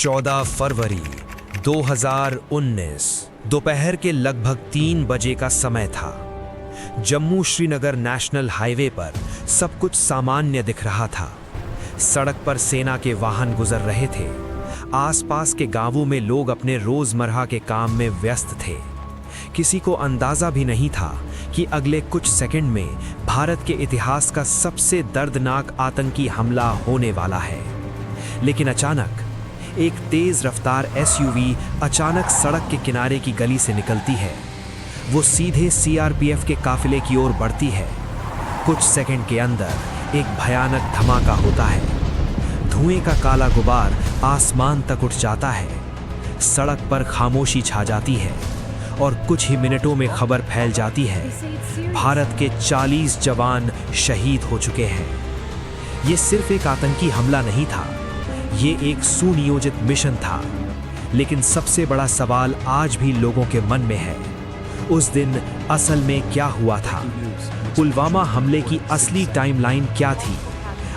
14 फरवरी 2019 दोपहर के लगभग 3 बजे का समय था। जम्मू श्रीनगर नेशनल हाईवे पर सब कुछ सामान्य दिख रहा था। सड़क पर सेना के वाहन गुजर रहे थे। आसपास के गांवों में लोग अपने रोजमर्रा के काम में व्यस्त थे। किसी को अंदाजा भी नहीं था कि अगले कुछ सेकंड में भारत के इतिहास का सबसे दर्दनाक आतंकी हमला होने वाला है। लेकिन अचानक एक तेज रफ्तार एसयूवी अचानक सड़क के किनारे की गली से निकलती है। वो सीधे सीआरपीएफ के काफिले की ओर बढ़ती है। कुछ सेकंड के अंदर एक भयानक धमाका होता है। धुएं का काला गुबार आसमान तक उठ जाता है। सड़क पर खामोशी छा जाती है और कुछ ही मिनटों में खबर फैल जाती है, भारत के 40 जवान शहीद हो चुके हैं। ये सिर्फ एक आतंकी हमला नहीं था, ये एक सुनियोजित मिशन था। लेकिन सबसे बड़ा सवाल आज भी लोगों के मन में है, उस दिन असल में क्या हुआ था? पुलवामा हमले की असली टाइमलाइन क्या थी?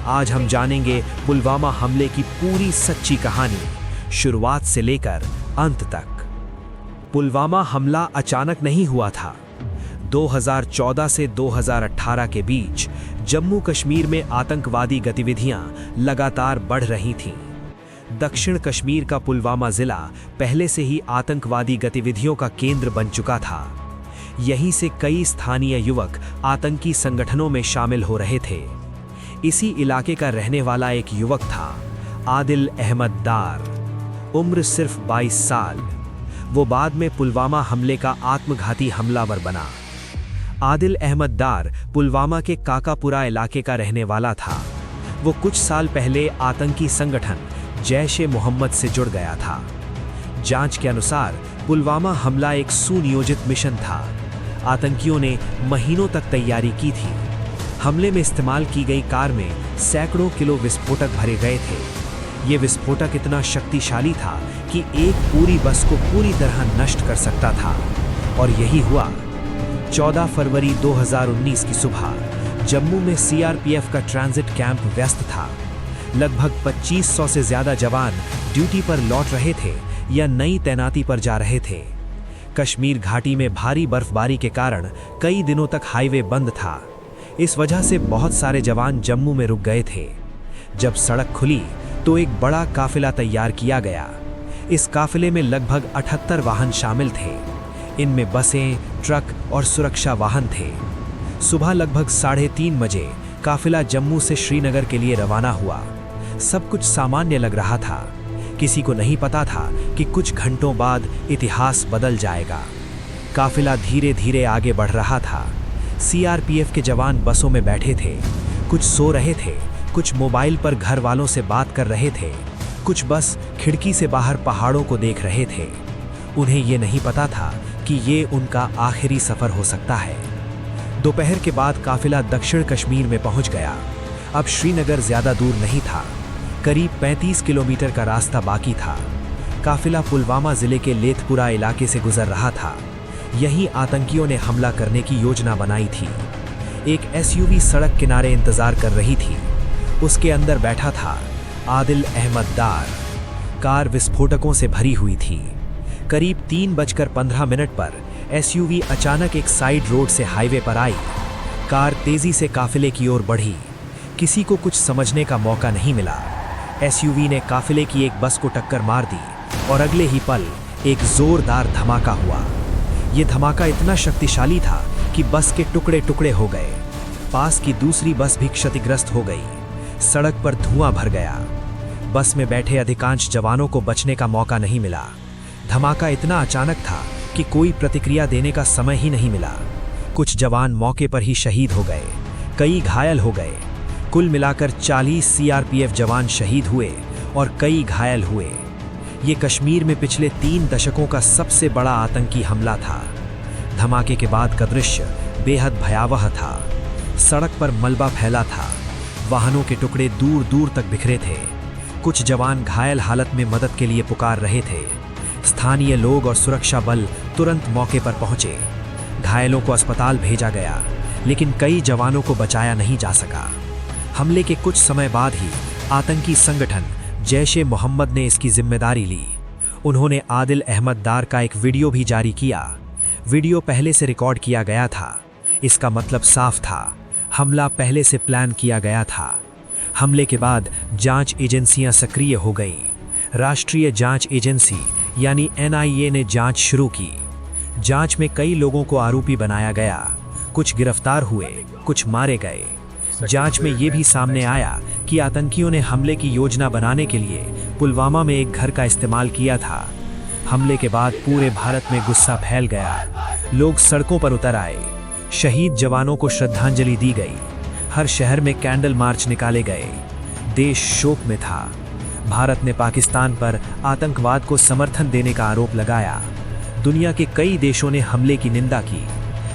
आज हम जानेंगे पुलवामा हमले की पूरी सच्ची कहानी, शुरुआत से लेकर अंत तक। पुलवामा हमला अचानक नहीं हुआ था। 2014 से 2018 के बीच जम्मू कश्मीर में आतंकवादी गतिविधियां लगातार बढ़ रही थीं। दक्षिण कश्मीर का पुलवामा जिला पहले से ही आतंकवादी गतिविधियों का केंद्र बन चुका था। यहीं से कई स्थानीय युवक आतंकी संगठनों में शामिल हो रहे थे। इसी इलाके का रहने वाला एक युवक था, आदिल अहमद डार, उम्र सिर्फ 22 साल। वो बाद में पुलवामा हमले का आत्मघाती हमलावर बना। आदिल अहमद डार पुलवामा के काकापुरा इलाके का रहने वाला था। वो कुछ साल पहले आतंकी संगठन जैश-ए-मोहम्मद से जुड़ गया था। जांच के अनुसार पुलवामा हमला एक सुनियोजित मिशन था। आतंकियों ने महीनों तक तैयारी की थी। हमले में इस्तेमाल की गई कार में सैकड़ों किलो विस्फोटक भरे गए थे। ये विस्फोटक इतना शक्तिशाली था कि एक पूरी बस को पूरी तरह नष्ट कर सकता था। और यही हुआ। 14 फरवरी 2019 की सुबह जम्मू में सीआरपीएफ का ट्रांजिट कैंप व्यस्त था। लगभग 2500 से ज्यादा जवान ड्यूटी पर लौट रहे थे या नई तैनाती पर जा रहे थे। कश्मीर घाटी में भारी बर्फबारी के कारण कई दिनों तक हाईवे बंद था। इस वजह से बहुत सारे जवान जम्मू में रुक गए थे। जब सड़क खुली तो एक बड़ा काफिला तैयार किया गया। इस काफिले में लगभग 78 वाहन शामिल थे। इनमें बसें, ट्रक और सुरक्षा वाहन थे। सुबह लगभग 3:30 बजे काफिला जम्मू से श्रीनगर के लिए रवाना हुआ। सब कुछ सामान्य लग रहा था। किसी को नहीं पता था कि कुछ घंटों बाद इतिहास बदल जाएगा। काफिला धीरे धीरे आगे बढ़ रहा था। सीआरपीएफ के जवान बसों में बैठे थे। कुछ सो रहे थे, कुछ मोबाइल पर घर वालों से बात कर रहे थे, कुछ बस खिड़की से बाहर पहाड़ों को देख रहे थे। उन्हें ये नहीं पता था कि ये उनका आखिरी सफर हो सकता है। दोपहर के बाद काफिला दक्षिण कश्मीर में पहुंच गया। अब श्रीनगर ज्यादा दूर नहीं था, करीब 35 किलोमीटर का रास्ता बाकी था। काफिला पुलवामा जिले के लेथपुरा इलाके से गुजर रहा था। यहीं आतंकियों ने हमला करने की योजना बनाई थी। एक एसयूवी सड़क किनारे इंतजार कर रही थी। उसके अंदर बैठा था आदिल अहमद डार। कार विस्फोटकों से भरी हुई थी। करीब 3:15 पर एसयूवी अचानक एक साइड रोड से हाईवे पर आई। कार तेजी से काफिले की ओर बढ़ी। किसी को कुछ समझने का मौका नहीं मिला। एसयूवी ने काफिले की एक बस को टक्कर मार दी और अगले ही पल एक जोरदार धमाका हुआ। ये धमाका इतना शक्तिशाली था कि बस के टुकड़े टुकड़े हो गए। पास की दूसरी बस भी क्षतिग्रस्त हो गई। सड़क पर धुआं भर गया। बस में बैठे अधिकांश जवानों को बचने का मौका नहीं मिला। धमाका इतना अचानक था कि कोई प्रतिक्रिया देने का समय ही नहीं मिला। कुछ जवान मौके पर ही शहीद हो गए, कई घायल हो गए। कुल मिलाकर 40 सीआरपीएफ जवान शहीद हुए और कई घायल हुए। ये कश्मीर में पिछले 3 दशकों का सबसे बड़ा आतंकी हमला था। धमाके के बाद का दृश्य बेहद भयावह था। सड़क पर मलबा फैला था। वाहनों के टुकड़े दूर दूर तक बिखरे थे। कुछ जवान घायल हालत में मदद के लिए पुकार रहे थे। स्थानीय लोग और सुरक्षा बल तुरंत मौके पर पहुंचे। घायलों को अस्पताल भेजा गया, लेकिन कई जवानों को बचाया नहीं जा सका। हमले के कुछ समय बाद ही आतंकी संगठन जैश ए मोहम्मद ने इसकी जिम्मेदारी ली। उन्होंने आदिल अहमद दार का एक वीडियो भी जारी किया। वीडियो पहले से रिकॉर्ड किया गया था। इसका मतलब साफ था, हमला पहले से प्लान किया गया था। हमले के बाद जांच एजेंसियां सक्रिय हो गई। राष्ट्रीय जांच एजेंसी यानी NIA ने जांच शुरू की। जांच में कई लोगों को आरोपी बनाया गया। कुछ गिरफ्तार हुए, कुछ मारे गए। जांच में यह भी सामने आया कि आतंकियों ने हमले की योजना बनाने के लिए पुलवामा में एक घर का इस्तेमाल किया था। हमले के बाद पूरे भारत में गुस्सा फैल गया। लोग सड़कों पर उतर आए। शहीद जवानों को श्रद्धांजलि दी गई। हर शहर में कैंडल मार्च निकाले गए। देश शोक में था। भारत ने पाकिस्तान पर आतंकवाद को समर्थन देने का आरोप लगाया। दुनिया के कई देशों ने हमले की निंदा की,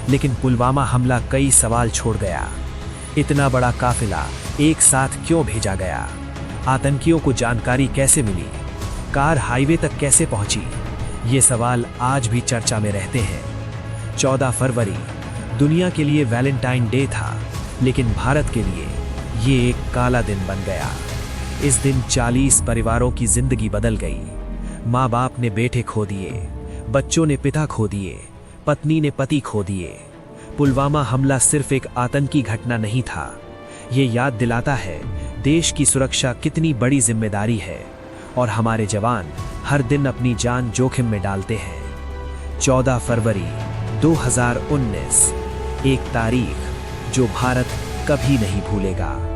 लेकिन पुलवामा हमला कई सवाल छोड़ गया। इतना बड़ा काफिला एक साथ क्यों भेजा गया? आतंकियों को जानकारी कैसे मिली? कार हाईवे तक कैसे पहुंची? ये सवाल आज भी चर्चा में रहते हैं। 14 फरवरी दुनिया के लिए वैलेंटाइन डे था, लेकिन भारत के लिए ये एक काला दिन बन गया। इस दिन 40 परिवारों की जिंदगी बदल गई। माँ बाप ने बेटे खो दिए, बच्चों ने पिता खो दिए, पत्नी ने पति खो दिए। पुलवामा हमला सिर्फ एक आतंकी घटना नहीं था। ये याद दिलाता है देश की सुरक्षा कितनी बड़ी जिम्मेदारी है और हमारे जवान हर दिन अपनी जान जोखिम में डालते हैं। 14 फरवरी 2019, एक तारीख जो भारत कभी नहीं भूलेगा।